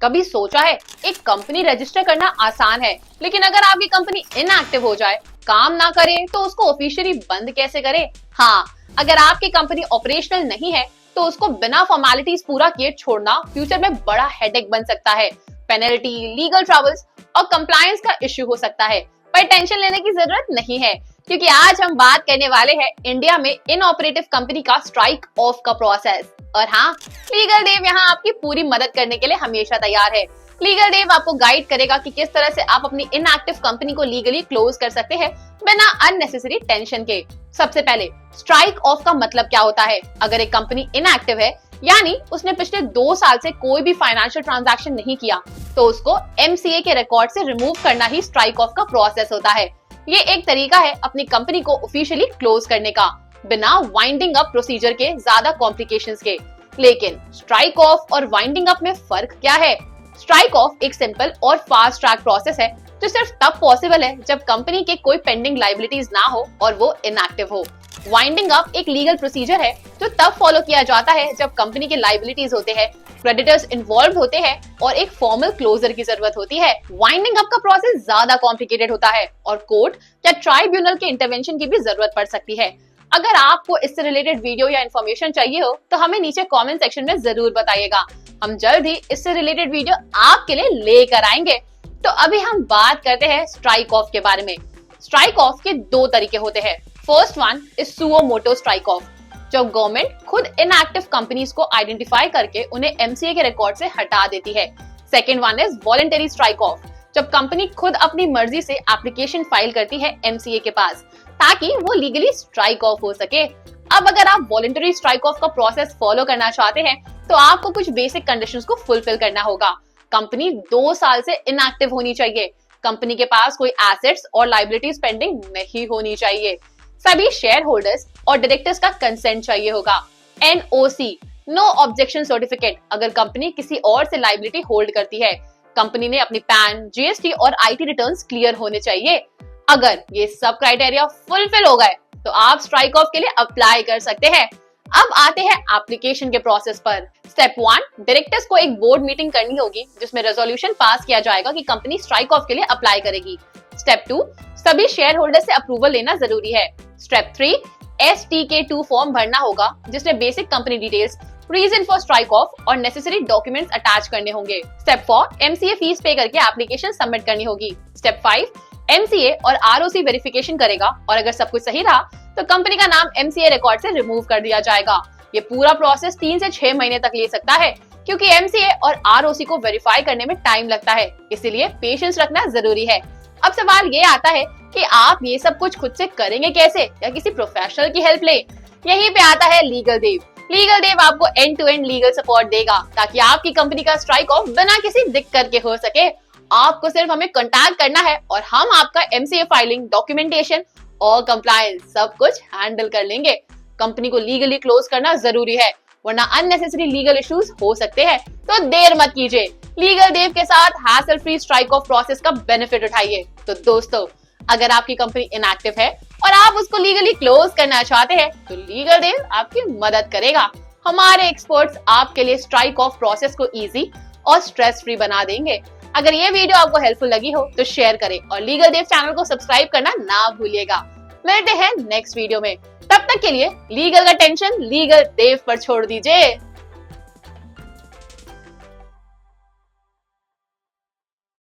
कभी सोचा है एक कंपनी रजिस्टर करना आसान है, लेकिन अगर आपकी कंपनी इनएक्टिव हो जाए, काम ना करे, तो उसको ऑफिशियली बंद कैसे करें? हाँ, अगर आपकी कंपनी ऑपरेशनल नहीं है तो उसको बिना फॉर्मेलिटीज पूरा किए छोड़ना फ्यूचर में बड़ा हेडेक बन सकता है। पेनल्टी, लीगल ट्रबल्स और कंप्लायंस का इश्यू हो सकता है, पर टेंशन लेने की जरूरत नहीं है, क्योंकि आज हम बात करने वाले हैं इंडिया में इनऑपरेटिव कंपनी का स्ट्राइक ऑफ का प्रोसेस। और हाँ, लीगल देव यहाँ आपकी पूरी मदद करने के लिए हमेशा तैयार है। लीगल देव आपको गाइड करेगा कि किस तरह से आप अपनी इनएक्टिव कंपनी को लीगली क्लोज कर सकते हैं बिना अननेसेसरी टेंशन के। सबसे पहले, स्ट्राइक ऑफ का मतलब क्या होता है? अगर एक कंपनी इनएक्टिव है, यानी उसने पिछले 2 साल से कोई भी फाइनेंशियल ट्रांजैक्शन नहीं किया, तो उसको एमसीए के रिकॉर्ड से रिमूव करना ही स्ट्राइक ऑफ का प्रोसेस होता है। ये एक तरीका है अपनी कंपनी को ऑफिशियली क्लोज करने का, बिना वाइंडिंग अप प्रोसीजर के ज्यादा कॉम्प्लिकेशंस के। लेकिन स्ट्राइक ऑफ और वाइंडिंग अप में फर्क क्या है? स्ट्राइक ऑफ एक सिंपल और फास्ट ट्रैक प्रोसेस है जो सिर्फ तब पॉसिबल है जब कंपनी के कोई पेंडिंग लायबिलिटीज ना हो और वो इनएक्टिव हो। वाइंडिंग अप एक लीगल प्रोसीजर है जो तब फॉलो किया जाता है जब कंपनी के लायबिलिटीज होते हैं, क्रेडिटर्स इन्वॉल्व होते हैं और एक फॉर्मल क्लोजर की जरूरत होती है। वाइंडिंग अप का प्रोसेस ज्यादा कॉम्प्लिकेटेड होता है और कोर्ट या ट्राइब्यूनल के इंटरवेंशन की भी जरूरत पड़ सकती है। अगर आपको इससे रिलेटेड वीडियो या इन्फॉर्मेशन चाहिए हो तो हमें नीचे कमेंट सेक्शन में जरूर बताइएगा। हम जल्द ही इससे रिलेटेड वीडियो आपके लिए लेकर आएंगे। तो अभी हम बात करते हैं स्ट्राइक ऑफ के बारे में। स्ट्राइक ऑफ के 2 तरीके होते हैं। First one is suo motu strike off, जब गवर्नमेंट खुद इनएक्टिव कंपनीज को आइडेंटिफाई करके उन्हें एमसीए के रिकॉर्ड से हटा देती है। Second one is voluntary strike off, जब कंपनी खुद अपनी मर्जी से एप्लीकेशन फाइल करती है एमसीए के पास ताकि वो लीगली स्ट्राइक ऑफ हो सके। अब अगर आप वॉलंटरी स्ट्राइक ऑफ का प्रोसेस फॉलो करना चाहते हैं तो आपको कुछ बेसिक कंडीशंस को फुलफिल करना होगा। कंपनी 2 साल से इनएक्टिव होनी चाहिए, कंपनी के पास कोई एसेट्स और लायबिलिटीज पेंडिंग नहीं होनी चाहिए, सभी शेयर होल्डर्स और डायरेक्टर्स का कंसेंट चाहिए होगा, एनओसी, नो ऑब्जेक्शन सर्टिफिकेट अगर कंपनी किसी और से लायबिलिटी होल्ड करती है, कंपनी ने अपनी पैन, जीएसटी और आईटी रिटर्न्स क्लियर होने चाहिए। अगर ये सब क्राइटेरिया फुलफिल हो गए तो आप स्ट्राइक ऑफ के लिए अप्लाई कर सकते हैं। अब आते हैं एप्लीकेशन के प्रोसेस पर। स्टेप 1, डायरेक्टर्स को एक बोर्ड मीटिंग करनी होगी जिसमें रेजोल्यूशन पास किया जाएगा कि कंपनी स्ट्राइक ऑफ के लिए अप्लाई करेगी। स्टेप 2, सभी शेयर होल्डर से अप्रूवल लेना जरूरी है। स्टेप 3, STK2 फॉर्म भरना होगा जिसमें basic company details, reason for strike off और नेसेसरी डॉक्यूमेंट्स अटैच करने होंगे। स्टेप 4, एमसीए फीस पे करके एप्लीकेशन सबमिट करनी होगी। स्टेप 5, एमसीए और आरओसी वेरिफिकेशन करेगा और अगर सब कुछ सही रहा तो कंपनी का नाम एमसीए रिकॉर्ड से रिमूव कर दिया जाएगा। ये पूरा प्रोसेस 3 से 6 महीने तक ले सकता है, क्योंकि एमसीए और आरओसी को वेरीफाई करने में टाइम लगता है, इसीलिए पेशेंस रखना जरूरी है। अब सवाल ये आता है कि आप ये सब कुछ खुद से करेंगे कैसे, या किसी प्रोफेशनल की हेल्प ले? यहीं पे आता है लीगल देव। लीगल देव आपको end to end legal support देगा ताकि आपकी कंपनी का स्ट्राइक ऑफ बिना किसी दिक्कत के हो सके। आपको सिर्फ हमें कांटेक्ट करना है और हम आपका एमसीए फाइलिंग, डॉक्यूमेंटेशन और कंप्लायंस सब कुछ हैंडल कर लेंगे। कंपनी को लीगली क्लोज करना जरूरी है, वरना अननेसेसरी लीगल इश्यूज हो सकते हैं, तो देर मत कीजिए। लीगल देव के साथ hassle free strike off process का बेनिफिट उठाइए। तो दोस्तों, अगर आपकी कंपनी इनएक्टिव है और आप उसको लीगली क्लोज करना चाहते हैं तो लीगल देव आपकी मदद करेगा। हमारे एक्सपर्ट्स आपके लिए स्ट्राइक ऑफ प्रोसेस को इजी और स्ट्रेस फ्री बना देंगे। अगर ये वीडियो आपको हेल्पफुल लगी हो तो शेयर करें और लीगल देव चैनल को सब्सक्राइब करना ना भूलिएगा। मिलते हैं नेक्स्ट वीडियो में, तब तक के लिए लीगल का टेंशन लीगल देव पर छोड़ दीजिए।